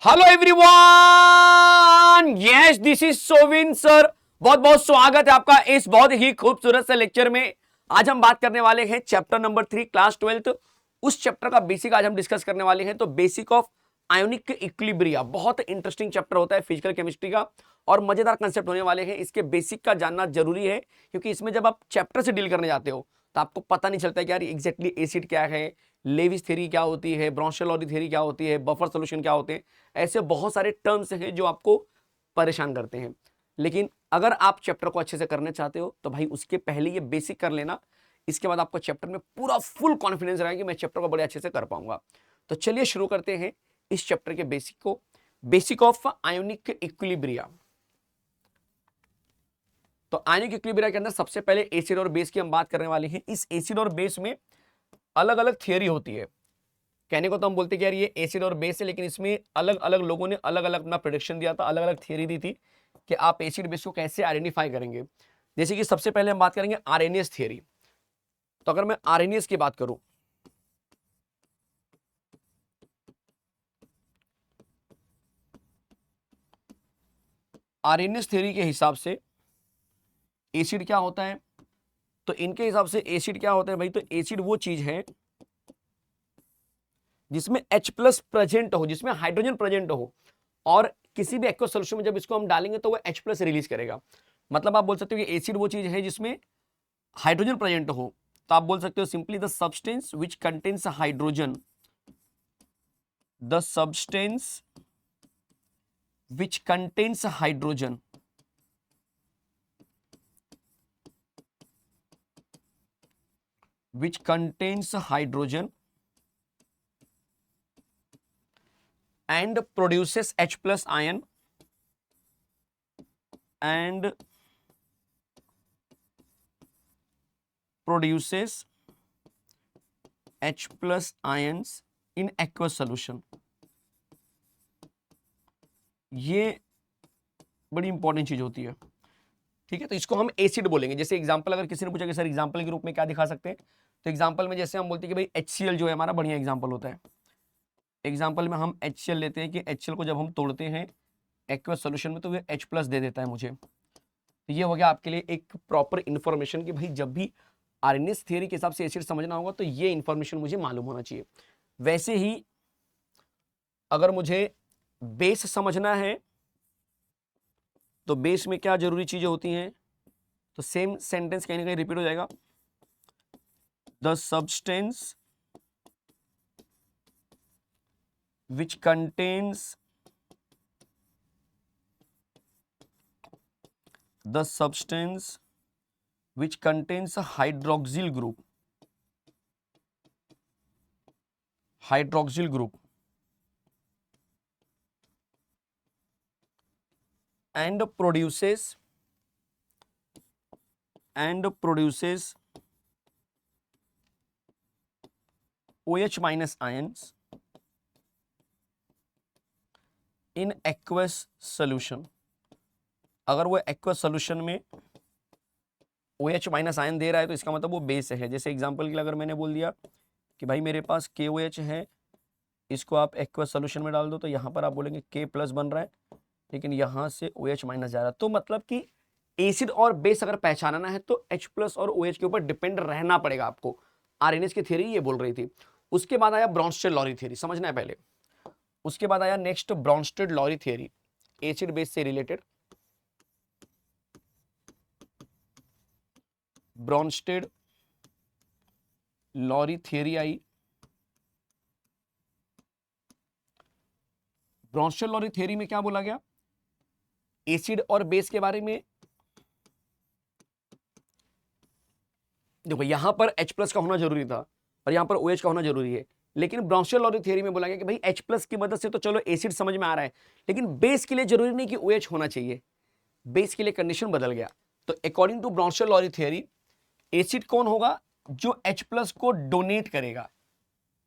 Hello everyone, yes this is Sovin sir. बहुत बहुत स्वागत है आपका इस बहुत ही खूबसूरत से लेक्चर में। आज हम बात करने वाले हैं चैप्टर नंबर 3 क्लास 12th। उस चैप्टर का बेसिक आज हम डिस्कस करने वाले हैं। तो बेसिक ऑफ आयोनिक इक्विलिब्रिया बहुत इंटरेस्टिंग चैप्टर होता है फिजिकल केमिस्ट्री का और मजेदार कंसेप्ट होने वाले हैं। इसके बेसिक का जानना जरूरी है क्योंकि इसमें जब आप चैप्टर से डील करने जाते हो तो आपको पता नहीं चलता कि यार एग्जैक्टली एसिड क्या है, लेविस थ्योरी क्या होती है, ब्रॉन्शियल थ्योरी क्या होती है, बफर सॉल्यूशन क्या होते हैं। ऐसे बहुत सारे टर्म्स हैं जो आपको परेशान करते हैं। लेकिन अगर आप चैप्टर को अच्छे से करना चाहते हो तो भाई उसके पहले ये बेसिक कर लेना। इसके बाद आपको चैप्टर में पूरा फुल कॉन्फिडेंस रहेगा कि मैं चैप्टर को बड़े अच्छे से कर पाऊंगा। तो चलिए शुरू करते हैं इस चैप्टर के बेसिक को। Basic of ionic equilibria. तो आयोनिक इक्विलिब्रिया के अंदर सबसे पहले एसिड और बेस की हम बात करने वाले हैं। इस एसिड और बेस में अलग अलग थियरी होती है। कहने को तो हम बोलते कि यार ये एसिड और बेस है, लेकिन इसमें अलग अलग लोगों ने अलग अलग अपना प्रेडिक्शन दिया था, अलग अलग थियरी दी थी कि आप एसिड बेस को कैसे आइडेंटिफाई करेंगे। जैसे कि सबसे पहले हम बात करेंगे आरएनएस थियरी। तो अगर मैं आरएनएस की बात करूं, आरएनएस थियरी के हिसाब से एसिड क्या होता है, तो इनके हिसाब से एसिड क्या होता है भाई, तो एसिड वो चीज है जिसमें H प्लस प्रेजेंट हो, जिसमें हाइड्रोजन प्रेजेंट हो, और किसी भी एक्वस सॉल्यूशन में जब इसको हम डालेंगे तो वो H प्लस रिलीज करेगा। मतलब आप बोल सकते हो कि एसिड वो चीज है जिसमें हाइड्रोजन प्रेजेंट हो। तो आप बोल सकते हो simply the substance which contains hydrogen, the substance which contains hydrogen which contains hydrogen and produces H plus ion and produces H plus ions in aqueous solution। ये बड़ी इंपॉर्टेंट चीज होती है, ठीक है। तो इसको हम एसिड बोलेंगे। जैसे एग्जांपल अगर किसी ने पूछा कि सर एग्जांपल के रूप में क्या दिखा सकते हैं, तो एग्जांपल में जैसे हम बोलते हैं कि भाई HCl जो है हमारा बढ़िया एग्जांपल होता है। एग्जांपल में हम HCl लेते हैं कि HCl को जब हम तोड़ते हैं एक्वस सॉल्यूशन में तो वो H प्लस दे देता है मुझे। तो ये हो गया आपके लिए एक प्रॉपर इंफॉर्मेशन कि भाई जब भी आरएनएस थ्योरी के हिसाब से एसिड समझना होगा तो ये इंफॉर्मेशन मुझे मालूम होना चाहिए। वैसे ही अगर मुझे बेस समझना है तो बेस में क्या जरूरी चीजें होती हैं, तो सेम सेंटेंस कहीं ना कहीं रिपीट हो जाएगा। The substance which contains the substance which contains a hydroxyl group and produces OH minus ions in aqueous solution। अगर वो एक्वस सॉल्यूशन में OH माइनस आयन दे रहा है तो इसका मतलब वो बेस है। जैसे एग्जांपल के लिए अगर मैंने बोल दिया कि भाई मेरे पास KOH है, इसको आप एक्वस सॉल्यूशन में डाल दो, तो यहाँ पर आप बोलेंगे K प्लस बन रहा है, लेकिन यहाँ से OH माइनस जा रहा है। तो मतलब कि एसिड और बेस अगर पहचानना है तो H प्लस और OH के ऊपर डिपेंड रहना पड़ेगा आपको। आरएनएस की थ्योरी ये बोल रही थी। उसके बाद आया ब्रॉन्स्टेड-लॉरी थ्योरी, समझना है पहले। उसके बाद आया next Brønsted-lorry theory, acid base से रिलेटेड। ब्रॉन्स्टेड-लॉरी थ्योरी आई। ब्रॉन्स्टेड-लॉरी थ्योरी में क्या बोला गया, एसिड और बेस के बारे में। देखो यहां पर H प्लस का होना जरूरी था और यहां पर OH का होना जरूरी है, लेकिन ब्रॉन्स्टेड-लॉरी थ्योरी में बोला गया कि भाई H प्लस की मदद से तो चलो एसिड समझ में आ रहा है, लेकिन बेस के लिए जरूरी नहीं कि OH होना चाहिए। बेस के लिए कंडीशन बदल गया। तो according to Bronsted Lowry theory acid कौन होगा, जो H प्लस को डोनेट करेगा।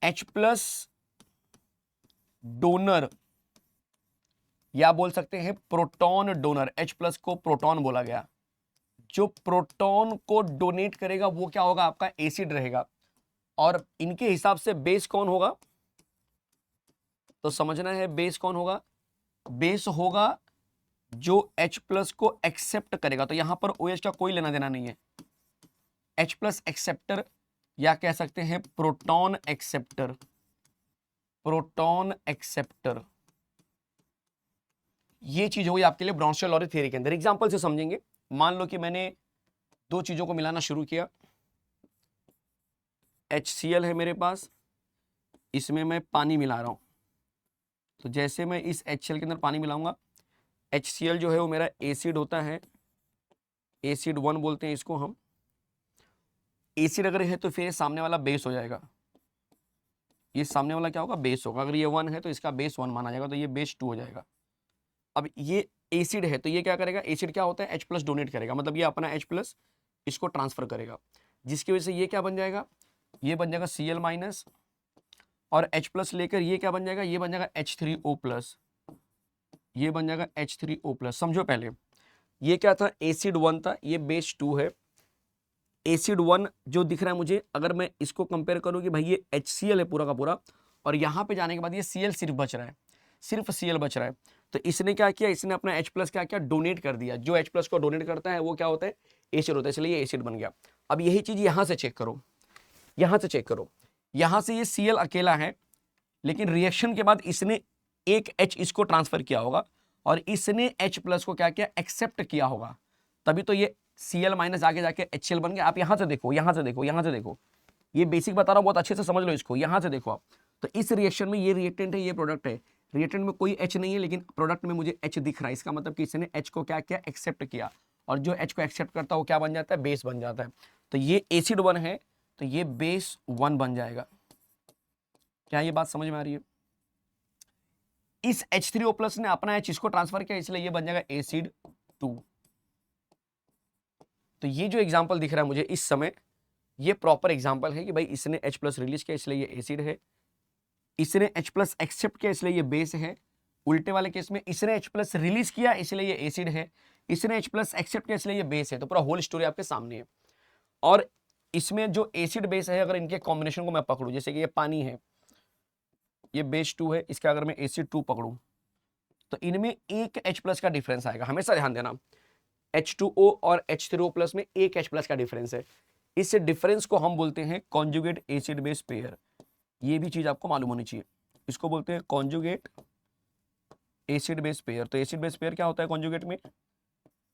H प्लस डोनर, या बोल सकते हैं प्रोटॉन डोनर। H प्लस को प्रोटॉन बोला गया। जो प्रोटॉन को डोनेट करेगा वो क्या होगा, आपका एसिड रहेगा। और इनके हिसाब से बेस कौन होगा, तो समझना है बेस कौन होगा, बेस होगा जो H प्लस को एक्सेप्ट करेगा। तो यहां पर OH का कोई लेना देना नहीं है, H प्लस एक्सेप्टर या कह सकते हैं प्रोटॉन एक्सेप्टर, प्रोटॉन एक्सेप्टर। ये चीज होगी आपके लिए ब्राउन-स्टेल-लॉरी थ्योरी के अंदर। एग्जांपल से समझेंगे। मान लो कि मैंने दो चीजों को मिलाना शुरू किया, HCl है मेरे पास, इसमें मैं पानी मिला रहा हूं। तो जैसे मैं इस HCl के अंदर पानी मिलाऊंगा, HCl जो है वो मेरा एसिड होता है, एसिड 1 बोलते हैं इसको हम। एसिड अगर है तो फिर सामने वाला बेस हो जाएगा, ये सामने वाला क्या होगा, बेस होगा। अगर ये 1 है तो इसका बेस 1 माना जाएगा, तो ये बेस 2 हो जाएगा। अब ये एसिड है तो ये क्या करेगा, एसिड क्या होता है, H प्लस डोनेट करेगा, मतलब ये अपना H प्लस इसको ट्रांसफर करेगा, जिसकी वजह से ये क्या बन जाएगा, ये बन जाएगा Cl माइनस, और H प्लस लेकर ये क्या बन जाएगा, ये बन जाएगा H3O प्लस, ये बन जाएगा H3O प्लस। समझो पहले ये क्या था, एसिड 1 था, ये बेस 2 है। एसिड 1 जो दिख रहा है मुझे, अगर मैं इसको कंपेयर करूं कि भाई ये HCl है पूरा का पूरा, और यहां पे जाने के बाद ये Cl सिर्फ बच रहा है, सिर्फ Cl बच रहा है, तो इसने क्या किया, इसने अपना H प्लस क्या किया, डोनेट कर दिया। जो H प्लस को डोनेट करता है वो क्या होता है, एसिड होता है, इसलिए ये एसिड बन गया। अब यही चीज यहां से चेक करो, यहां से चेक करो, यहां से ये Cl अकेला है, लेकिन रिएक्शन के बाद इसने एक H इसको ट्रांसफर किया होगा, और इसने H प्लस को क्या किया, एक्सेप्ट किया होगा, तभी तो ये Cl माइनस आगे जाके HCl बन गया। आप यहां से देखो, यहां से देखो, यहां से देखो, ये बेसिक बता रहा हूं, बहुत अच्छे से समझ लो इसको। यहां से देखो आप, तो इस रिएक्शन में ये रिएक्टेंट है, ये प्रोडक्ट है, रिएक्टेंट में कोई H नहीं है, लेकिन प्रोडक्ट में मुझे H दिख रहा है। इसका मतलब कि इसने H को क्या किया, एक्सेप्ट किया, और जो H को एक्सेप्ट करता है वो क्या बन जाता है, बेस बन जाता है। तो ये एसिड 1 है तो ये बेस 1 बन जाएगा। क्या ये बात समझ में आ रही है? इस H3O प्लस ने अपना H इसको ट्रांसफर किया, इसलिए ये बन जाएगा एसिड 2। तो ये जो एग्जांपल दिख रहा है मुझे इस समय, ये प्रॉपर एग्जांपल है कि भाई इसने H प्लस रिलीज किया इसलिए ये एसिड है, इसने H प्लस एक्सेप्ट किया इसलिए ये बेस है। उल्टे वाले केस में इसने H प्लस रिलीज किया इसलिए ये एसिड है, इसने H प्लस एक्सेप्ट किया इसलिए ये बेस है। तो पूरा होल स्टोरी आपके सामने है। और इसमें जो एसिड बेस है, अगर इनके कॉम्बिनेशन को मैं पकड़ूं, जैसे कि ये पानी है, ये बेस 2 है, इसका अगर मैं एसिड 2 पकड़ूं, तो इनमें एक H प्लस का डिफरेंस आएगा। हमेशा ध्यान देना, H2O और H3O प्लस में एक H प्लस का डिफरेंस है। इस डिफरेंस को हम बोलते हैं कॉन्जुगेट एसिड बेस पेयर। ये भी चीज आपको मालूम होनी चाहिए, इसको बोलते हैं कॉन्जुगेट एसिड बेस पेयर। तो एसिड बेस पेयर क्या होता है कॉन्जुगेट में,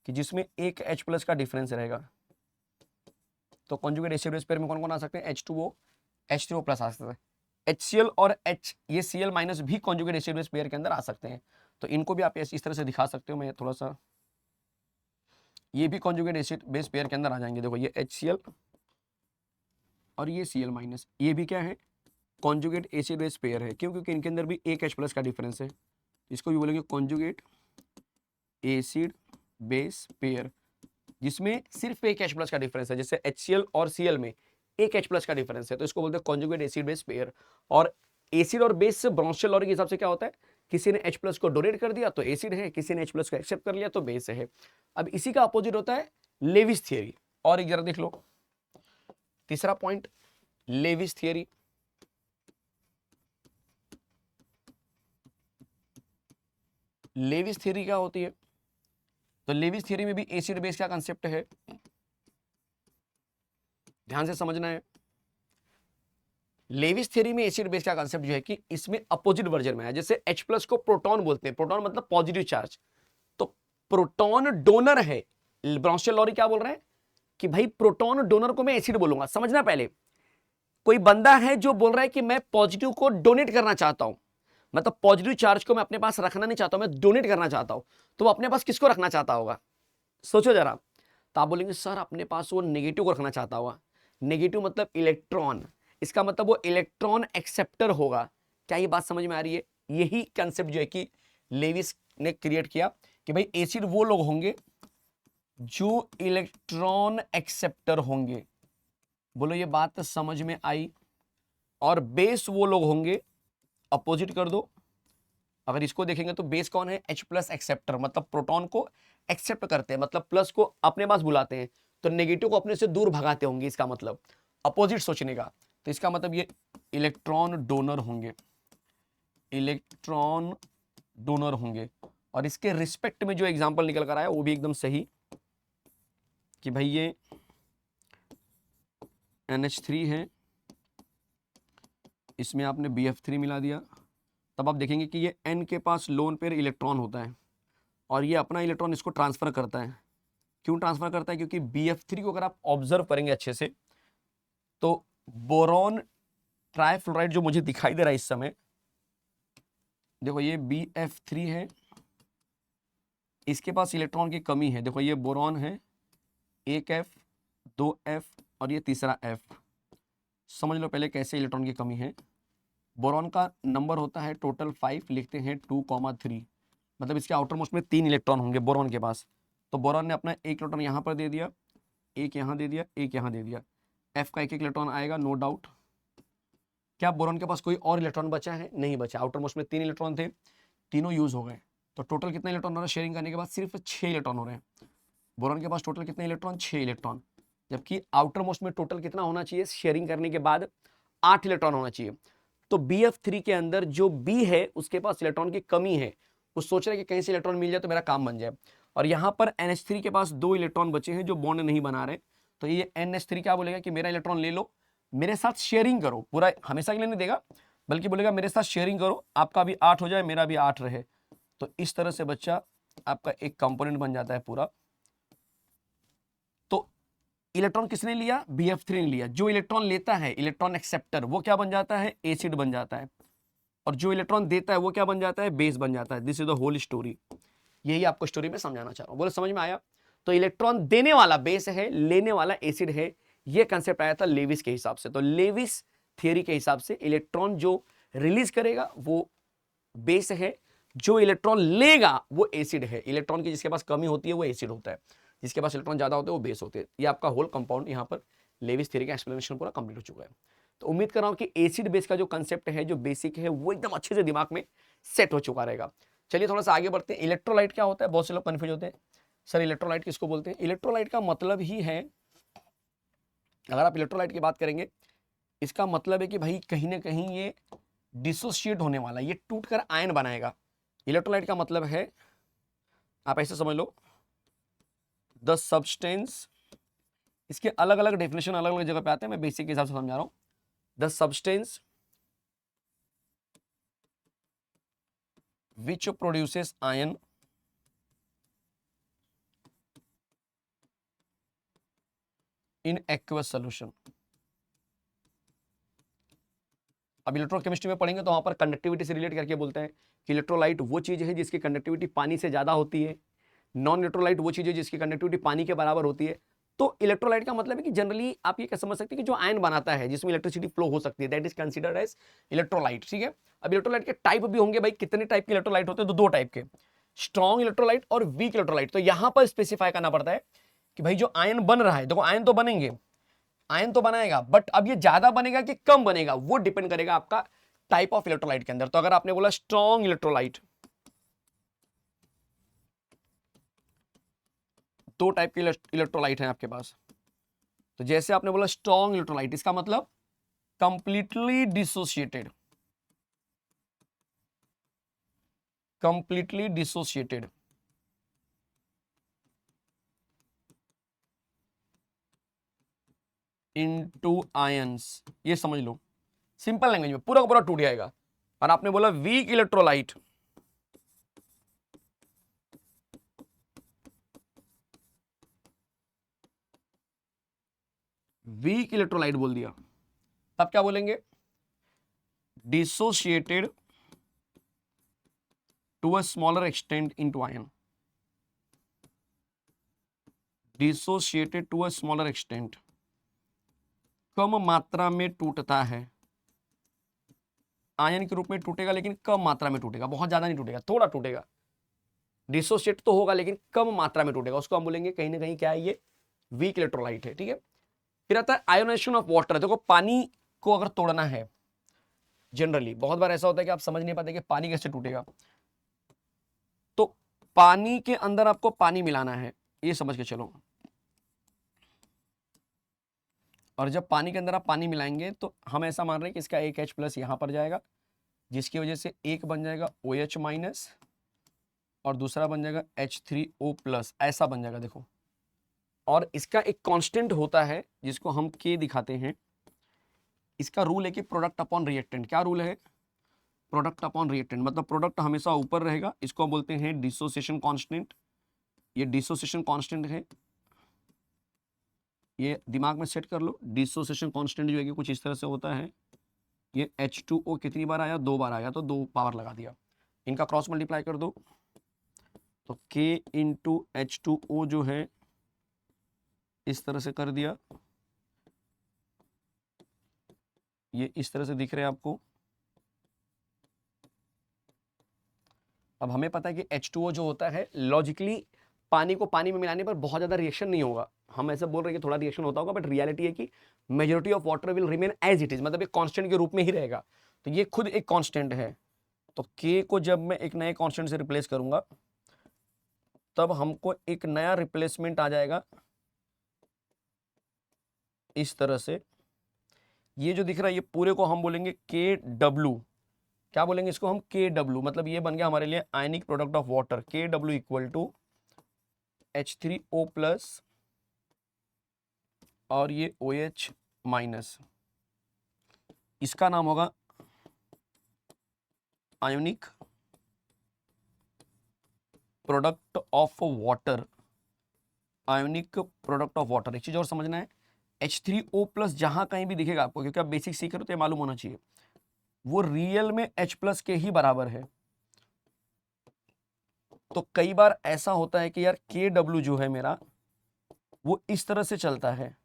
कि जिसमें एक H प्लस का डिफरेंस रहेगा। तो कॉन्जुगेट एसिड बेस पेयर में कौन कौन आ सकते हैं, H2O, H3O प्लस आ सकते हैं। HCl और H ये Cl माइनस भी कॉन्जुगेट एसिड बेस पेयर के अंदर आ सकते हैं। तो इनको भी आप इस तरह से दिखा सकते हो। मैं थोड़ा सा, ये भी कॉन्जुगेट एसिड बेस पेयर के अंदर आ जाएंगे। देखो ये HCl और ये Cl माइनस, ये भी क्या है, कॉन्जुगेट एसिड बेस पेयर है। क्यों, क्योंकि इनके अंदर भी एक H प्लस का डिफरेंस है। इसको भी बोलेंगे कॉन्जुगेट एसिड बेस पेयर, जिसमें सिर्फ एक H प्लस का डिफरेंस है। जैसे HCl और Cl में एक H प्लस का डिफरेंस है, तो इसको बोलते हैं कॉन्जुगेट एसिड बेस पेयर। और एसिड और बेस से ब्राउन-स्टेल-लॉरी के हिसाब से क्या होता है, किसी ने H प्लस को डोनेट कर दिया तो एसिड है, किसी ने H प्लस को एक्सेप्ट कर लिया तो बेस है। अब इसी का अपोजिट होता है लेविस थियरी। और एक जरा देख लो, तीसरा point, Lewis theory. Lewis theory क्या होती है, तो लेविस थियरी में भी एसिड बेस का कंसेप्ट है, ध्यान से समझना है। लेविस थ्योरी में एसिड बेस का कांसेप्ट जो है कि इसमें अपोजिट वर्जन में है। जैसे H प्लस को प्रोटॉन बोलते हैं, प्रोटॉन मतलब पॉजिटिव चार्ज, तो प्रोटॉन डोनर है। ब्राउन-स्टेल-लॉरी क्या बोल रहे हैं कि भाई प्रोटॉन डोनर को मैं एसिड बोलूंगा। समझना पहले, कोई बंदा है जो बोल रहा है कि मैं पॉजिटिव को डोनेट करना चाहता हूं, मतलब पॉजिटिव चार्ज को मैं अपने पास रखना नहीं चाहता हूं, मैं डोनेट करना चाहता हूं, तो वो अपने पास किसको रखना चाहता होगा, सोचो जरा। तो आप बोलेंगे सर अपने पास वो नेगेटिव को रखना चाहता होगा। नेगेटिव मतलब इलेक्ट्रॉन, इसका मतलब वो इलेक्ट्रॉन एक्सेप्टर होगा। क्या ये बात समझ में आ रही है? यही कंसेप्ट जो है कि लेविस ने क्रिएट किया कि भाई एसिड वो लोग होंगे जो इलेक्ट्रॉन एक्सेप्टर होंगे। बोलो ये बात समझ में आई? और बेस वो लोग होंगे, अपोजिट कर दो, अगर इसको देखेंगे तो बेस कौन है, H प्लस एक्सेप्टर, मतलब प्रोटॉन को एक्सेप्ट करते हैं, मतलब प्लस को अपने पास बुलाते हैं, तो नेगेटिव को अपने से दूर भगाते होंगे। इसका मतलब अपोजिट सोचने का, तो इसका मतलब ये इलेक्ट्रॉन डोनर होंगे। इलेक्ट्रॉन डोनर होंगे। और इसके रिस्पेक्ट में जो एग्जांपल निकल कर आया वो भी एकदम सही कि भाई ये NH3 है, इसमें आपने BF3 मिला दिया, तब आप देखेंगे कि ये N के पास लोन पेयर इलेक्ट्रॉन होता है और ये अपना इलेक्ट्रॉन इसको ट्रांसफर करता है। क्यों ट्रांसफर करता है? क्योंकि BF3 को अगर आप ऑब्जर्व करेंगे अच्छे से तो बोरॉन ट्राइफ्लोराइड जो मुझे दिखाई दे रहा है इस समय, देखो ये BF3 है, इसके पास इलेक्ट्रॉन की कमी है। देखो ये बोरॉन है, एक F, 2F और ये तीसरा F। समझ लो पहले कैसे इलेक्ट्रॉन की कमी है। बोरॉन का नंबर होता है टोटल 5, लिखते हैं 2,3, मतलब इसके आउटर मोस्ट में 3 इलेक्ट्रॉन होंगे बोरॉन के पास। तो बोरॉन ने अपना एक इलेक्ट्रॉन यहाँ पर दे दिया, एक यहाँ दे दिया, एक यहाँ दे दिया। F का एक इलेक्ट्रॉन आएगा नो डाउट। क्या बोरॉन के पास कोई और इलेक्ट्रॉन बचा है? नहीं बचा। आउटर मोस्ट में 3 इलेक्ट्रॉन थे, तीनों यूज हो गए। तो टोटल कितना इलेक्ट्रॉन हो रहा है शेयरिंग करने के बाद? सिर्फ 6 इलेक्ट्रॉन हो रहे हैं। बोरॉन के पास टोटल कितने इलेक्ट्रॉन? 6 इलेक्ट्रॉन। जबकि आउटर मोस्ट में टोटल कितना होना चाहिए शेयरिंग करने के बाद? 8 इलेक्ट्रॉन होना चाहिए। तो BF3 के अंदर जो B है उसके पास इलेक्ट्रॉन की कमी है, वो सोच रहा है कि कहीं से इलेक्ट्रॉन मिल जाए तो मेरा काम बन जाए। और यहाँ पर NH3 के पास 2 इलेक्ट्रॉन बचे हैं जो बॉन्ड नहीं बना रहे। तो ये NH3 क्या बोलेगा कि मेरा इलेक्ट्रॉन ले लो, मेरे साथ शेयरिंग करो, पूरा हमेशा के लिए नहीं देगा बल्कि बोलेगा मेरे साथ शेयरिंग करो, आपका भी 8 हो जाए मेरा भी 8 रहे। तो इस तरह से बच्चा आपका एक कंपोनेंट बन जाता है पूरा। तो इलेक्ट्रॉन किसने लिया? BF3 ने लिया। जो इलेक्ट्रॉन लेता है इलेक्ट्रॉन एक्सेप्टर, वो क्या बन जाता है? एसिड बन जाता है। और जो इलेक्ट्रॉन देता है वो क्या बन जाता है? बेस बन जाता है। This is the whole story. यही आपको स्टोरी में समझाना चाह रहा हूं। बोले समझ में आया? तो इलेक्ट्रॉन देने वाला बेस है, लेने वाला एसिड है। ये कंसेप्ट आया था लेविस के हिसाब से। तो लेविस थियरी के हिसाब से इलेक्ट्रॉन जो रिलीज करेगा वो बेस है, जो इलेक्ट्रॉन लेगा वो एसिड है। इलेक्ट्रॉन की जिसके पास कमी होती है वो एसिड होता है, जिसके पास इलेक्ट्रॉन ज्यादा होते हैं वो बेस होते हैं। ये आपका होल कंपाउंड यहाँ पर लेविस थ्योरी का एक्सप्लेनेशन पूरा कंप्लीट हो चुका है। तो उम्मीद कर रहा हूं कि एसिड बेस का जो कंसेप्ट है, जो बेसिक है, वो एकदम अच्छे से दिमाग में सेट हो चुका रहेगा। चलिए थोड़ा सा आगे बढ़ते हैं। इलेक्ट्रोलाइट क्या होता है? बहुत से लोग कंफ्यूज होते हैं, सर इलेक्ट्रोलाइट किसको बोलते हैं? इलेक्ट्रोलाइट का मतलब ही है, अगर आप इलेक्ट्रोलाइट की बात करेंगे, इसका मतलब है कि भाई कहीं ना कहीं ये डिसोशिएट होने वाला है, ये टूटकर आयन बनाएगा। इलेक्ट्रोलाइट का मतलब है, आप ऐसे समझ लो, द सब्सटेंस, इसके अलग अलग डेफिनेशन अलग अलग जगह पे आते हैं, मैं बेसिक के हिसाब से समझा रहा हूं। The substance which produces ion in aqueous solution। अब इलेक्ट्रोकेमिस्ट्री में पढ़ेंगे तो वहां पर कंडक्टिविटी से रिलेट करके बोलते हैं कि इलेक्ट्रोलाइट वो चीज है जिसकी कंडक्टिविटी पानी से ज्यादा होती है, नॉन इलेक्ट्रोलाइट वो चीज है जिसकी कंडक्टिविटी पानी के बराबर होती है। तो इलेक्ट्रोलाइट का मतलब है कि जनरली आप ये क्या समझ सकते हैं कि जो आयन बनाता है जिसमें इलेक्ट्रिसिटी फ्लो हो सकती है, that is considered as electrolyte. ठीक है। अब इलेक्ट्रोलाइट के टाइप भी होंगे भाई। कितने टाइप के इलेक्ट्रोलाइट होते हैं? तो 2 टाइप के, स्ट्रॉन्ग इलेक्ट्रोलाइट और वीक इलेक्ट्रोलाइट। तो यहां पर स्पेसिफाई करना पड़ता है कि भाई जो आयन बन रहा है, देखो आयन तो बनेंगे, आयन तो बनाएगा, बट अब ये ज्यादा बनेगा कि कम बनेगा वो डिपेंड करेगा आपका टाइप ऑफ इलेक्ट्रोलाइट के अंदर। तो अगर आपने बोला स्ट्रॉन्ग इलेक्ट्रोलाइट, 2 टाइप के इलेक्ट्रोलाइट हैं आपके पास। तो जैसे आपने बोला स्ट्रॉन्ग इलेक्ट्रोलाइट, इसका मतलब completely dissociated, completely dissociated into ions. ये समझ लो सिंपल लैंग्वेज में, पूरा का पूरा टूट जाएगा। और आपने बोला वीक इलेक्ट्रोलाइट, वीक इलेक्ट्रोलाइट बोल दिया, तब क्या बोलेंगे? Dissociated to a smaller extent into ion, dissociated to a smaller extent, कम मात्रा में टूटता है, आयन के रूप में टूटेगा लेकिन कम मात्रा में टूटेगा, बहुत ज्यादा नहीं टूटेगा, थोड़ा टूटेगा। डिसोसिएट तो होगा लेकिन कम मात्रा में टूटेगा, उसको हम बोलेंगे कहीं ना कहीं क्या है, ये वीक इलेक्ट्रोलाइट है। ठीक है। फिर आता है आयोनाइजेशन ऑफ वाटर। देखो पानी को अगर तोड़ना है, जनरली बहुत बार ऐसा होता है कि आप समझ नहीं पाते कि पानी कैसे टूटेगा। तो पानी के अंदर आपको पानी मिलाना है, ये समझ के चलो। और जब पानी के अंदर आप पानी मिलाएंगे तो हम ऐसा मान रहे हैं कि इसका एक H+ यहां पर जाएगा, जिसकी वजह से एक बन जाएगा OH माइनस और दूसरा बन जाएगा H3O प्लस, ऐसा बन जाएगा देखो। और इसका एक कांस्टेंट होता है जिसको हम K दिखाते हैं। इसका रूल है कि प्रोडक्ट अपॉन रिएक्टेंट। क्या रूल है? प्रोडक्ट अपॉन रिएक्टेंट, मतलब प्रोडक्ट हमेशा ऊपर रहेगा। इसको बोलते हैं डिसोसिएशन कांस्टेंट। ये डिसोसिएशन कांस्टेंट है, ये दिमाग में सेट कर लो। डिसोसिएशन कांस्टेंट जो है कि कुछ इस तरह से होता है। ये H2O कितनी बार आया? 2 बार आया, तो 2 पावर लगा दिया। इनका क्रॉस मल्टीप्लाई कर दो तो K इंटू H2O जो है इस तरह से कर दिया। ये इस तरह से दिख रहे हैं आपको। अब हमें पता है कि H2O जो होता है लॉजिकली पानी को पानी में मिलाने पर बहुत ज़्यादा रिएक्शन नहीं होगा। हम ऐसे बोल रहे हैं कि थोड़ा रिएक्शन होता होगा, बट रियलिटी है कि majority of water will remain as it is, मतलब एक कांस्टेंट के रूप में ही रहेगा। तो ये खुद एक कांस्टेंट है। तो K को जब मैं एक नए कांस्टेंट से रिप्लेस करूंगा तब हमको एक नया रिप्लेसमेंट आ जाएगा इस तरह से। ये जो दिख रहा है ये पूरे को हम बोलेंगे KW। क्या बोलेंगे इसको हम? KW, मतलब ये बन गया हमारे लिए ionic product of water. KW equal to H3O plus और ये OH माइनस। इसका नाम होगा ionic product of water. Ionic product of water. एक चीज और समझना है, H3O प्लस जहां कहीं भी दिखेगा आपको, क्योंकि आप बेसिक सीख रहे हो तो ये मालूम होना चाहिए, वो रियल में H प्लस के ही बराबर है। तो कई बार ऐसा होता है कि यार KW जो है मेरा वो इस तरह से चलता है,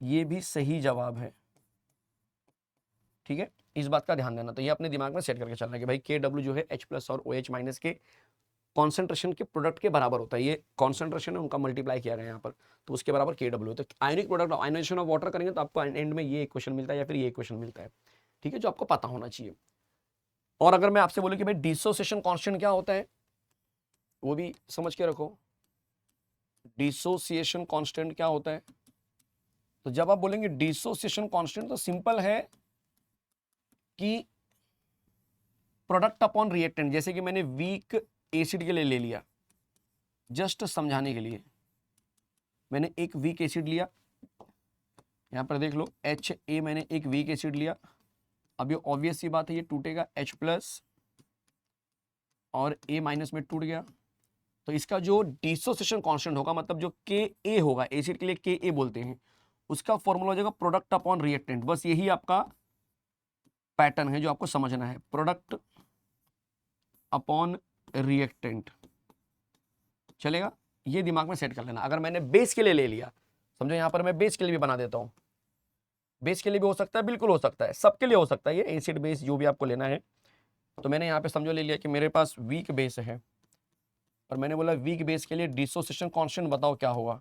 ये भी सही जवाब है। ठीक है, इस बात का ध्यान देना। तो ये अपने दिमाग में सेट करके चलना कि भाई KW जो है H प्लस और OH माइनस के कॉन्सेंट्रेशन के प्रोडक्ट के बराबर होता है। ये कॉन्सेंट्रेशन है, उनका मल्टीप्लाई किया गया यहाँ पर, तो उसके बराबर KW। तो ionic product ionisation of water करेंगे तो आपको एंड में ये इक्वेशन मिलता है या फिर ये इक्वेशन मिलता है। ठीक है, जो आपको पता होना चाहिए। और अगर मैं आपसे बोलूं कि भाई डिसोसिएशन कांस्टेंट क्या होता है, वो भी समझ के रखो। डिसोसिएशन कांस्टेंट क्या होता है? तो जब आप बोलेंगे डिसोसिएशन कांस्टेंट तो सिंपल है कि प्रोडक्ट अपॉन रिएक्टेंट। जैसे कि मैंने वीक एसिड के लिए ले लिया, जस्ट समझाने के लिए मैंने एक वीक एसिड लिया। यहां पर देख लो HA, मैंने एक वीक एसिड लिया। अब ये ऑब्वियस सी बात है, ये टूटेगा H प्लस और A माइनस में टूट गया। तो इसका जो डिसोसिएशन कांस्टेंट होगा, मतलब जो Ka होगा, एसिड के लिए Ka बोलते हैं, उसका फॉर्मूला हो जाएगा प्रोडक्ट अपॉन रिएक्टेंट। बस यही आपका पैटर्न है जो आपको समझना है, प्रोडक्ट अपॉन रिएक्टेंट। चलेगा, ये दिमाग में सेट कर लेना। अगर मैंने बेस के लिए ले लिया, समझो यहां पर मैं बेस के लिए भी बना देता हूं। बेस के लिए भी हो सकता है, बिल्कुल हो सकता है, सबके लिए हो सकता है, ये एसिड बेस जो भी आपको लेना है। तो मैंने यहाँ पे समझो ले लिया कि मेरे पास वीक बेस है, और मैंने बोला वीक बेस के लिए डिसोसिएशन कांस्टेंट बताओ क्या होगा।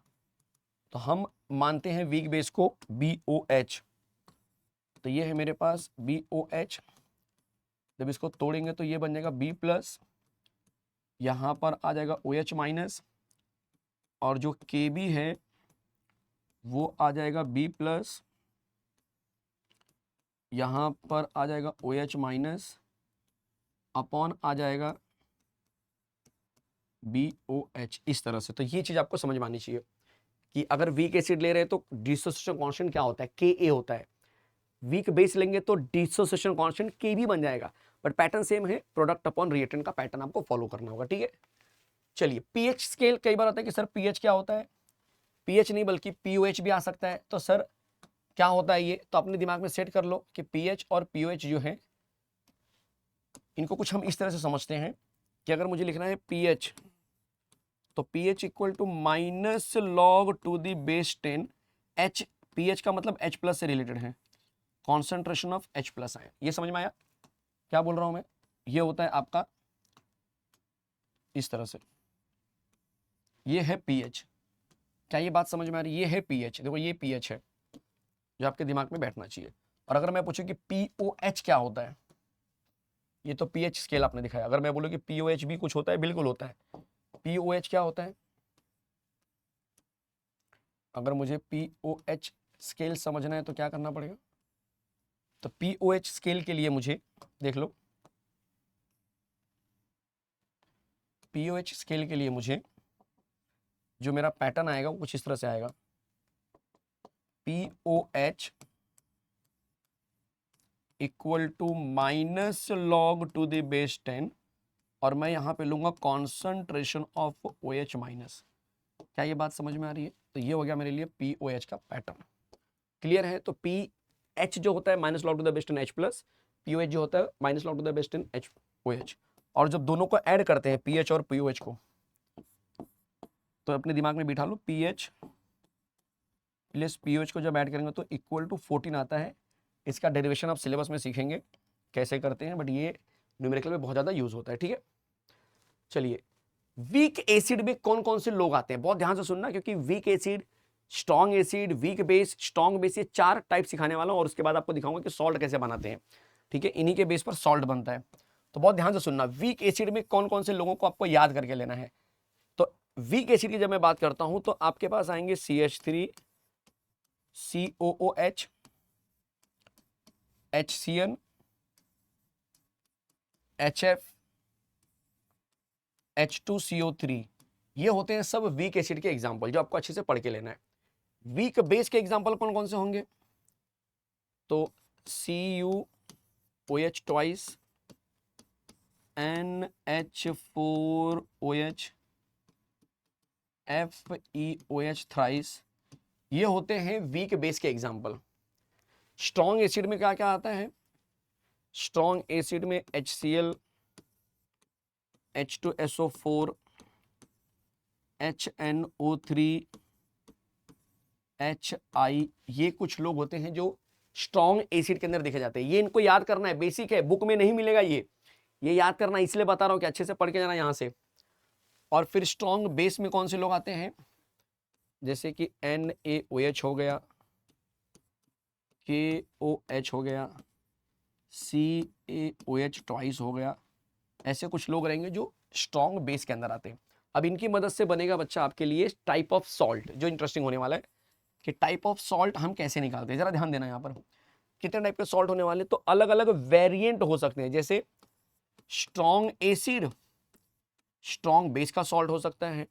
तो हम मानते हैं वीक बेस को BOH। तो ये है मेरे पास BOH। जब इसको तोड़ेंगे तो ये बन जाएगा B प्लस, यहाँ पर आ जाएगा OH माइनस, और जो KB है वो आ जाएगा B प्लस, यहाँ पर आ जाएगा OH माइनस, अपॉन आ जाएगा BOH, इस तरह से। तो ये चीज़ आपको समझ में आनी चाहिए कि अगर वीक एसिड ले रहे हैं तो डिसोसिएशन कांस्टेंट क्या होता है? Ka होता है। वीक बेस लेंगे तो डिसोसिएशन कांस्टेंट Kb बन जाएगा। बट पैटर्न सेम है, प्रोडक्ट अपॉन रिएक्टेंट का पैटर्न आपको फॉलो करना होगा। ठीक है, चलिए पीएच स्केल। कई बार होता है कि सर पीएच क्या होता है? पीएच नहीं बल्कि पीओएच भी आ सकता है। तो सर क्या होता है ये? तो अपने दिमाग में सेट कर लो कि पीएच और पीओएच जो है इनको कुछ हम इस तरह से समझते हैं कि अगर मुझे लिखना है पीएच, तो pH equal to minus log to the base 10 H। pH का मतलब H प्लस से रिलेटेड है, कॉन्सेंट्रेशन ऑफ H प्लस है। ये समझ में आया क्या बोल रहा हूं मैं? ये होता है आपका इस तरह से, ये है pH। क्या ये बात समझ में आ रही है? ये है pH, देखो ये pH है जो आपके दिमाग में बैठना चाहिए। और अगर मैं पूछूं कि POH क्या होता है, ये तो pH स्केल आपने दिखाया। अगर मैं बोलूं कि POH भी कुछ होता है, बिल्कुल होता है। POH क्या होता है? अगर मुझे POH स्केल समझना है तो क्या करना पड़ेगा? तो POH स्केल के लिए मुझे देख लो, पीओएच स्केल के लिए मुझे जो मेरा पैटर्न आएगा वो कुछ इस तरह से आएगा, pOH equal to minus log to the base 10, और मैं यहां पे लूंगा कॉन्सेंट्रेशन ऑफ OH माइनस। क्या ये बात समझ में आ रही है? तो ये हो गया मेरे लिए पीओएच का पैटर्न। क्लियर है? तो पीएच जो होता है minus log to the base 10 H plus, pOH जो होता है minus log to the base 10 HOH। और जब दोनों को ऐड करते हैं पीएच और पीओएच को, तो अपने दिमाग में बिठा लो, पीएच प्लस पीओएच को जब ऐड करेंगे तो इक्वल टू 14 आता है। इसका डेरिवेशन आप सिलेबस में सीखेंगे कैसे करते हैं, बट ये न्यूमेरिकल में बहुत ज्यादा यूज होता है। ठीक है, चलिए वीक एसिड में कौन कौन से लोग आते हैं बहुत ध्यान से सुनना, क्योंकि weak acid, strong acid, weak base, strong base, ये 4 टाइप सिखाने वाला हूं, और उसके बाद आपको दिखाऊंगा कि सॉल्ट कैसे बनाते हैं। ठीक है, इन्हीं के बेस पर सॉल्ट बनता है। तो बहुत ध्यान से सुनना, वीक एसिड में कौन कौन से लोगों को आपको याद करके लेना है। तो वीक एसिड की जब मैं बात करता हूं तो आपके पास आएंगे CH3, COOH, HCN, HF, H2CO3। ये होते हैं सब वीक एसिड के एग्जांपल जो आपको अच्छे से पढ़ के लेना है। वीक बेस के एग्जांपल कौन कौन से होंगे? तो CuOH twice, NH4OH, FeOH thrice, ये होते हैं वीक बेस के एग्जांपल। स्ट्रॉन्ग एसिड में क्या क्या आता है? स्ट्रॉन्ग एसिड में HCl, H2SO4, HNO3, HI, ये कुछ लोग होते हैं जो स्ट्रॉन्ग एसिड के अंदर देखे जाते हैं। ये इनको याद करना है, बेसिक है, बुक में नहीं मिलेगा ये याद करना, इसलिए बता रहा हूं कि अच्छे से पढ़ के जाना यहां से। और फिर स्ट्रॉन्ग बेस में कौन से लोग आते हैं? जैसे कि NaOH हो गया, KOH हो गया, CaOH ट्वाइस हो गया। ऐसे कुछ लोग रहेंगे जो स्ट्रॉन्ग बेस के अंदर आते हैं। अब इनकी मदद से बनेगा बच्चा आपके लिए टाइप ऑफ सॉल्ट, जो इंटरेस्टिंग होने वाला है कि टाइप ऑफ सॉल्ट हम कैसे निकालते हैं। जरा ध्यान देना, यहाँ पर कितने टाइप के सॉल्ट होने वाले, तो अलग अलग वेरिएंट हो सकते हैं। जैसे स्ट्रॉन्ग एसिड स्ट्रॉन्ग बेस का सॉल्ट हो सकता है,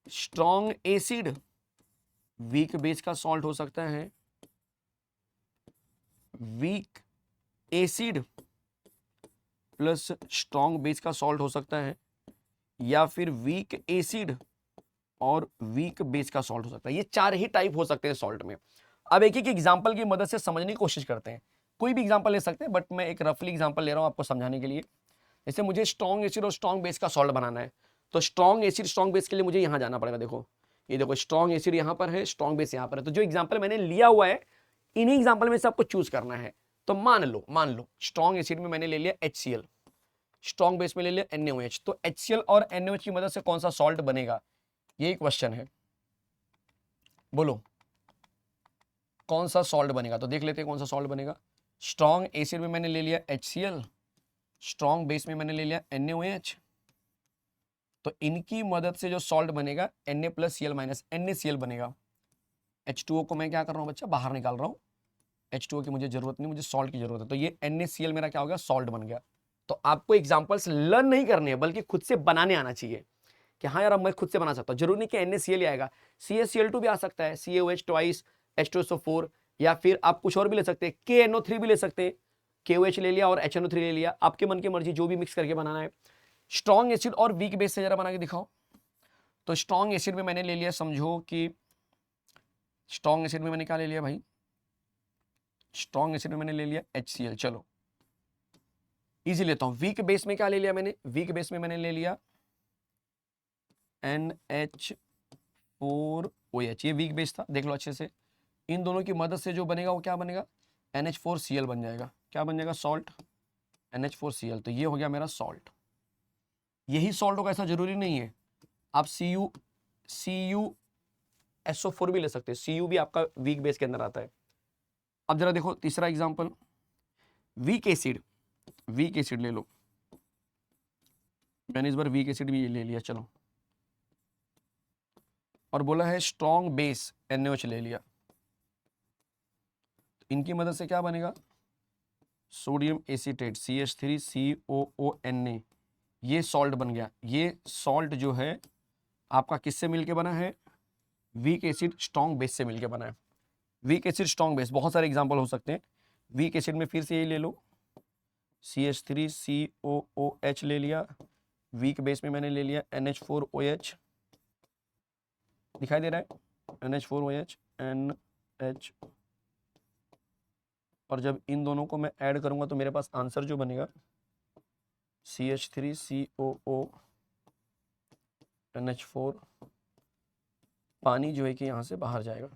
स्ट्रॉन्ग एसिड वीक बेस का सॉल्ट हो सकता है, weak acid plus strong base का सॉल्ट हो सकता है, या फिर वीक एसिड और वीक बेस का सॉल्ट हो सकता है। ये 4 ही टाइप हो सकते हैं सॉल्ट में। अब एक एक एग्जांपल की मदद से समझने की कोशिश करते हैं। कोई भी एग्जांपल ले सकते हैं, बट मैं एक रफली एग्जांपल ले रहा हूं आपको समझाने के लिए। जैसे मुझे स्ट्रॉन्ग एसिड और स्ट्रॉन्ग बेस का सॉल्ट बनाना है, तो स्ट्रॉन्ग एसिड स्ट्रॉन्ग बेस के लिए मुझे यहां जाना पड़ेगा। देखो, ये देखो, स्ट्रॉन्ग एसिड यहां पर है, स्ट्रॉन्ग बेस यहां पर है। तो जो एग्जाम्पल मैंने लिया हुआ है, इन्हीं एग्जाम्पल में से आपको चूज करना है। तो मान लो स्ट्रॉन्ग एसिड में मैंने ले लिया HCl, स्ट्रॉन्ग बेस में ले लिया NaOH। तो HCl और NaOH की मदद से कौन सा सॉल्ट बनेगा, ये क्वेश्चन है। बोलो कौन सा सॉल्ट बनेगा? तो देख लेते हैं कौन सा सॉल्ट बनेगा। स्ट्रॉन्ग एसिड में मैंने ले लिया HCl, स्ट्रॉन्ग बेस में मैंने ले लिया NaOH। तो इनकी मदद से जो सॉल्ट बनेगा Na plus Cl minus NaCl बनेगा। H2O को मैं क्या कर रहा हूँ बच्चा, बाहर निकाल रहा हूँ। H2O की मुझे जरूरत नहीं, मुझे सॉल्ट की जरूरत है। तो ये NaCl मेरा क्या हो गया, सॉल्ट बन गया। तो आपको एग्जांपल्स लर्न नहीं करने हैं, बल्कि खुद से बनाने आना चाहिए कि हाँ यार अब मैं खुद से बना सकता हूँ। जरूरी नहीं कि NaCl ही आएगा, CaCl2 भी आ सकता है, CaOH ट्वाइस, H2SO4, या फिर आप कुछ और भी ले सकते हैं, KNO3 भी ले सकते हैं। KOH ले लिया और HNO3 ले लिया, आपके मन की मर्जी, जो भी मिक्स करके बनाना है। स्ट्रॉन्ग एसिड और वीक बेस से जरा बना के दिखाओ। तो स्ट्रॉन्ग एसिड में मैंने ले लिया, समझो कि स्ट्रॉन्ग एसिड में मैंने क्या ले लिया भाई, स्ट्रॉन्ग एसिड में मैंने ले लिया HCl। चलो इजी लेता हूं। वीक बेस में क्या ले लिया मैंने, वीक बेस में मैंने ले लिया NH4OH, ये वीक बेस था, देख लो अच्छे से। इन दोनों की मदद से जो बनेगा वो क्या बनेगा, NH4Cl बन जाएगा। क्या बन जाएगा, सॉल्ट, NH4Cl। तो ये हो गया मेरा सॉल्ट। यही सॉल्ट होगा ऐसा जरूरी नहीं है, आप CuSO4 भी ले सकते हैं। Cu भी आपका वीक बेस के अंदर आता है। अब जरा देखो तीसरा एग्जांपल, वीक एसिड ले लो। मैंने इस बार वीक एसिड भी ले लिया, चलो। और बोला है स्ट्रॉन्ग बेस NaOH ले लिया। इनकी मदद से क्या बनेगा, सोडियम एसीटेट CH3COONa, ये सॉल्ट बन गया। ये सॉल्ट जो है आपका किससे मिलके बना है? वीक एसिड स्ट्रॉन्ग बेस से मिलके बना है। वीक एसिड स्ट्रॉन्ग बेस, बहुत सारे एग्जांपल हो सकते हैं। वीक एसिड में फिर से ये ले लो, CH3COOH ले लिया। वीक बेस में मैंने ले लिया NH4OH, दिखाई दे रहा है NH4OH NH, और जब इन दोनों को मैं ऐड करूंगा तो मेरे पास आंसर जो बनेगा CH3COO NH4, पानी जो है कि यहां से बाहर जाएगा।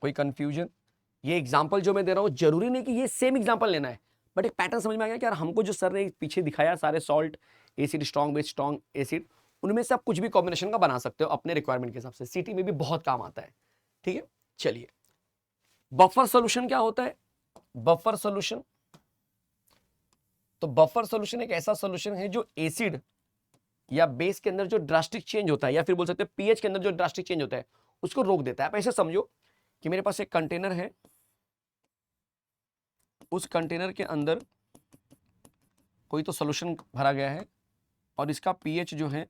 कोई कंफ्यूजन? ये एग्जांपल जो मैं दे रहा हूं जरूरी नहीं कि ये सेम एग्जांपल लेना है, बट एक पैटर्न समझ में आ गया कि यार हमको जो सर ने पीछे दिखाया सारे salt, acid, strong base, strong acid, उनमें से आप कुछ भी कॉम्बिनेशन का बना सकते हो अपने रिक्वायरमेंट के हिसाब से। सीटी में भी बहुत काम आता है। ठीक है, चलिए बफर सॉल्यूशन क्या होता है? बफर सॉल्यूशन, तो बफर सॉल्यूशन एक ऐसा सॉल्यूशन है जो एसिड या बेस के अंदर जो ड्रास्टिक चेंज होता है, या फिर बोल सकते हैं पीएच के अंदर जो ड्रास्टिक चेंज होता है उसको रोक देता है। आप ऐसे समझो कि मेरे पास एक कंटेनर है, उस कंटेनर के अंदर कोई तो सॉल्यूशन भरा गया है और इसका पीएच जो है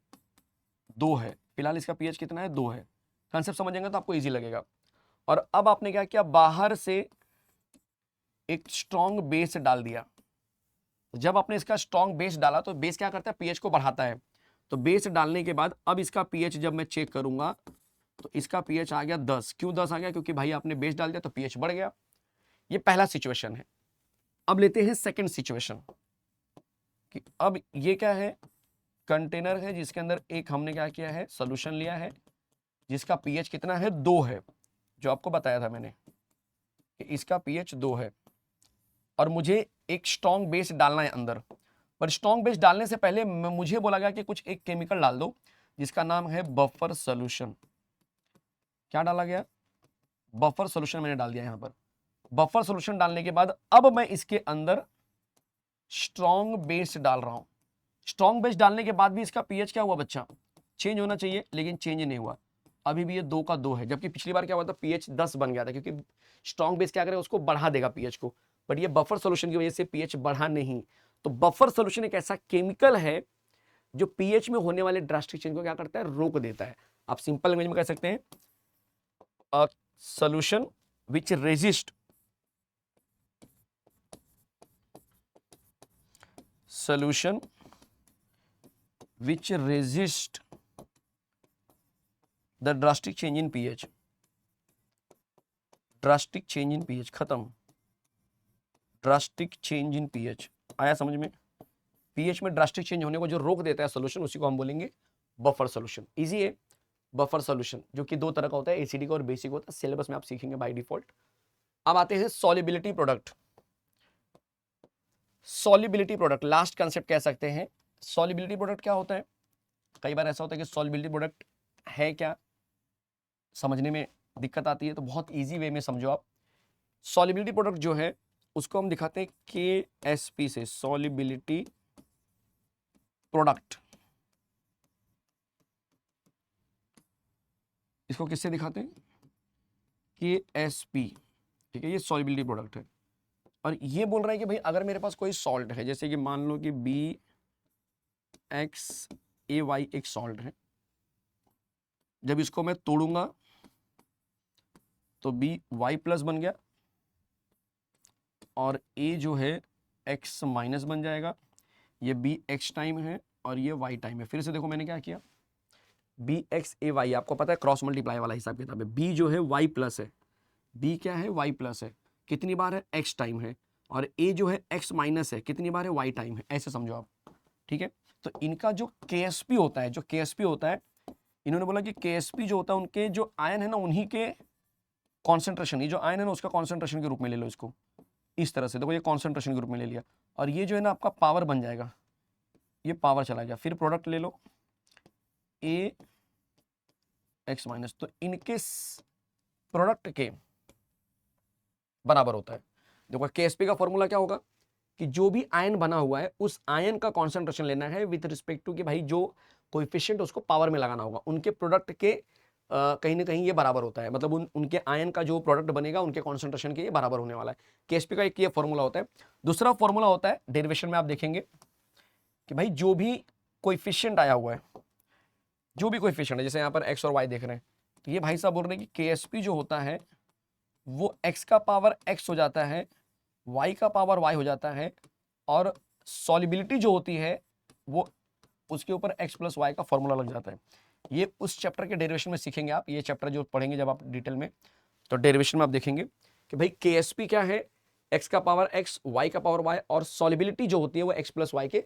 2 है। फिलहाल इसका पीएच कितना है? 2 है। कंसेप्ट समझेंगे तो आपको इजी लगेगा। और अब आपने क्या किया, बाहर से एक स्ट्रॉन्ग बेस डाल दिया। जब आपने इसका स्ट्रॉन्ग बेस डाला तो बेस क्या करता है? पीएच को बढ़ाता है। तो बेस डालने के बाद अब इसका पीएच जब मैं चेक करूंगा तो इसका पीएच आ गया 10। क्यों 10 आ गया? क्योंकि भाई आपने बेस डाल दिया तो पीएच बढ़ गया। ये पहला सिचुएशन है। अब लेते हैं सेकंड सिचुएशन कि अब ये क्या है? कंटेनर है जिसके अंदर एक हमने क्या किया है? सॉल्यूशन लिया है जिसका पीएच कितना है? 2 है। जो आपको बताया था मैंने कि इसका पीएच 2 है और मुझे एक स्ट्रॉन्ग बेस डालना है अंदर। पर स्ट्रॉन्ग बेस डालने से पहले मुझे बोला गया कि कुछ एक केमिकल डाल दो जिसका नाम है बफर सॉल्यूशन। क्या डाला गया? बफर सॉल्यूशन मैंने डाल दिया यहां पर। बफर सॉल्यूशन डालने के बाद अब मैं इसके अंदर स्ट्रॉन्ग बेस डाल रहा हूं। स्ट्रॉन्ग बेस डालने के बाद भी इसका पीएच क्या हुआ बच्चा? चेंज होना चाहिए, लेकिन चेंज नहीं हुआ। अभी भी ये 2 का 2 है, जबकि पिछली बार क्या हुआ था? पीएच 10 बन गया था, क्योंकि स्ट्रॉन्ग बेस क्या करेगा? उसको बढ़ा देगा पीएच को। बट ये बफर सॉल्यूशन की वजह से पीएच बढ़ा नहीं। तो बफर सॉल्यूशन एक ऐसा केमिकल है जो पीएच में होने वाले ड्रास्टिक चेंज को क्या करता है? रोक देता है। आप सिंपल लैंग्वेज में कह सकते हैं a solution which resist solution which resist the drastic change in pH। drastic change in pH खत्म। drastic change in pH आया समझ में? pH में ड्रास्टिक चेंज होने को जो रोक देता है सॉल्यूशन, उसी को हम बोलेंगे बफर सॉल्यूशन। इजी है बफर सॉल्यूशन, जो कि 2 तरह का होता है, एसिडिक और बेसिक होता है। सिलेबस में आप सीखेंगे बाय डिफॉल्ट। अब आते हैं solubility product. Solubility product last concept कह सकते हैं। सॉल्युबिलिटी प्रोडक्ट क्या होता है? कई बार ऐसा होता है कि सॉल्युबिलिटी प्रोडक्ट है क्या, समझने में दिक्कत आती है, तो बहुत इजी वे में समझो आप। सॉल्युबिलिटी प्रोडक्ट जो है उसको हम दिखाते हैं KSP से, सॉल्युबिलिटी प्रोडक्ट। इसको किससे दिखाते हैं? KSP। ठीक है, ये सॉल्युबिलिटी प्रोडक्ट है। और ये बोल रहा है कि भाई अगर मेरे पास कोई सॉल्ट है, जैसे कि मान लो कि BXAY एक सॉल्ट है, जब इसको मैं तोड़ूंगा तो BY प्लस बन गया और A जो है X माइनस बन जाएगा। ये BX टाइम है और ये Y टाइम है। फिर से देखो मैंने क्या किया, BXAY आपको पता है क्रॉस मल्टीप्लाई वाला हिसाब किताब है। B जो है Y प्लस है, B क्या है? Y प्लस है। कितनी बार है? X टाइम है। और A जो है X माइनस है, कितनी बार है? Y टाइम है। ऐसे समझो आप। ठीक है, तो इनका जो KSP होता है, इन्होंने बोला कि KSP जो होता है उनके जो आयन है ना, उन्हीं के कॉन्सेंट्रेशन, ये जो आयन है ना उसका कॉन्सेंट्रेशन के रूप में ले लो इसको। इस तरह से देखो, ये कॉन्सेंट्रेशन के रूप में ले लिया और ये जो है ना आपका पावर बन जाएगा, ये पावर चला गया। फिर प्रोडक्ट ले लो AX माइनस, तो इनके प्रोडक्ट के बराबर होता है। देखो KSP का फॉर्मूला क्या होगा कि जो भी आयन बना हुआ है उस आयन का कॉन्सेंट्रेशन लेना है विद रिस्पेक्ट टू कि भाई जो कोएफिशिएंट उसको पावर में लगाना होगा, उनके प्रोडक्ट के कहीं ना कहीं ये बराबर होता है, मतलब उनके आयन का जो प्रोडक्ट बनेगा उनके कॉन्सेंट्रेशन के ये बराबर होने वाला है। केएसपी का एक ये फॉर्मूला होता है। दूसरा फॉर्मूला होता है डेरिवेशन में, आप देखेंगे कि भाई जो भी कोएफिशिएंट आया हुआ है, जो भी कोएफिशिएंट है, जैसे यहाँ पर एक्स और वाई देख रहे हैं, तो ये भाई साहब बोल रहे हैं कि केएसपी जो होता है वो एक्स का पावर एक्स हो जाता है, वाई का पावर वाई हो जाता है, और सॉल्युबिलिटी जो होती है वो उसके ऊपर एक्स प्लस वाई का फॉर्मूला लग जाता है। ये उस चैप्टर के डेरिवेशन में सीखेंगे आप, ये चैप्टर जो पढ़ेंगे जब आप डिटेल में, तो डेरिवेशन में आप देखेंगे कि भाई केएसपी क्या है, एक्स का पावर एक्स, वाई का पावर वाई, और सॉल्युबिलिटी जो होती है वो एक्स प्लस वाई के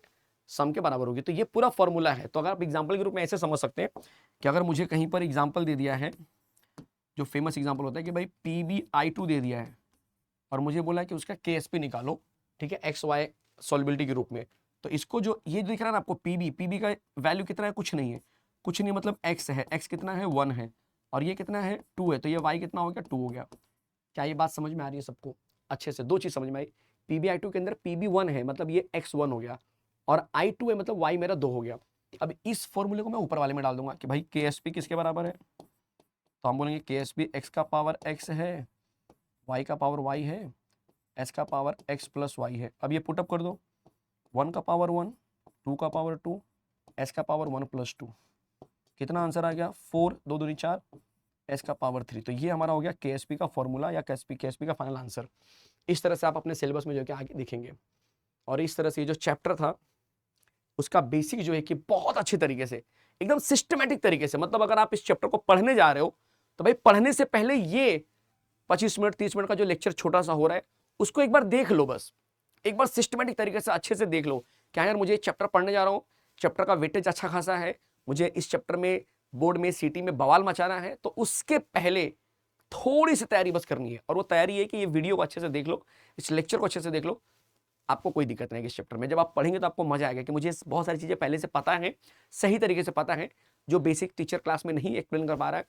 सम के बराबर होगी। तो ये पूरा फॉर्मूला है। तो अगर आप एग्जाम्पल के रूप में ऐसे समझ सकते हैं कि अगर मुझे कहीं पर एग्जाम्पल दे दिया है, जो फेमस एग्जाम्पल होता है कि भाई PbI2 दे दिया है और मुझे बोला है कि उसका केएसपी निकालो, ठीक है, एक्स वाई सॉल्युबिलिटी के रूप में, तो इसको जो ये दिख रहा है ना आपको पीबी का वैल्यू कितना है, कुछ नहीं है, कुछ नहीं, मतलब एक्स है, एक्स कितना है 1 है, और ये कितना है 2 है, तो ये वाई कितना हो गया 2 हो गया। क्या ये बात समझ में आ रही है सबको अच्छे से? दो चीज समझ में आई, PbI2 के अंदर PB1 है, मतलब ये x1 हो गया, और I2 है, मतलब y मेरा 2 हो गया। अब इस फॉर्मूले को मैं ऊपर वाले में डाल दूंगा कि भाई KSP किसके बराबर है, तो हम बोलेंगे KSP x का पावर x है, y का पावर y है, s का पावर x प्लस y है। अब ये पुटअप कर दो, 1 का पावर 1, 2 का पावर 2, s का पावर 1 प्लस 2, कितना आंसर आ गया 4, 2 दूनी 4, s का पावर 3। तो ये हमारा हो गया KSP का फॉर्मूला या KSP का फाइनल आंसर। इस तरह से आप अपने सिलेबस में जो है आगे दिखेंगे। और इस तरह से ये जो चैप्टर था उसका बेसिक जो है कि बहुत अच्छे तरीके से, एकदम सिस्टमेटिक तरीके से, मतलब अगर आप इस चैप्टर को पढ़ने जा रहे हो तो भाई पढ़ने से पहले ये 25 मिनट 30 मिनट का जो लेक्चर छोटा सा हो रहा है उसको एक बार देख लो, बस एक बार सिस्टमेटिक तरीके से अच्छे से देख लो। क्या यार मुझे चैप्टर पढ़ने जा रहा हूँ, चैप्टर का वेटेज अच्छा खासा है, मुझे इस चैप्टर में बोर्ड में सीटी में बवाल मचाना है, तो उसके पहले थोड़ी सी तैयारी बस करनी है। और वो तैयारी है कि ये वीडियो को अच्छे से देख लो, इस लेक्चर को अच्छे से देख लो, आपको कोई दिक्कत नहीं है इस चैप्टर में। जब आप पढ़ेंगे तो आपको मजा आएगा कि मुझे बहुत सारी चीजें पहले से पता है, सही तरीके से पता है, जो बेसिक टीचर क्लास में नहीं एक्सप्लेन कर पा रहा है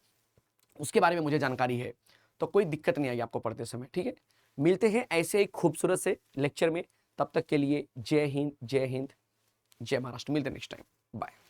उसके बारे में मुझे जानकारी है, तो कोई दिक्कत नहीं आएगी आपको पढ़ते समय। ठीक है, मिलते हैं ऐसे एक खूबसूरत से लेक्चर में, तब तक के लिए जय हिंद, जय हिंद, जय महाराष्ट्र। मिलते हैं नेक्स्ट टाइम, बाय।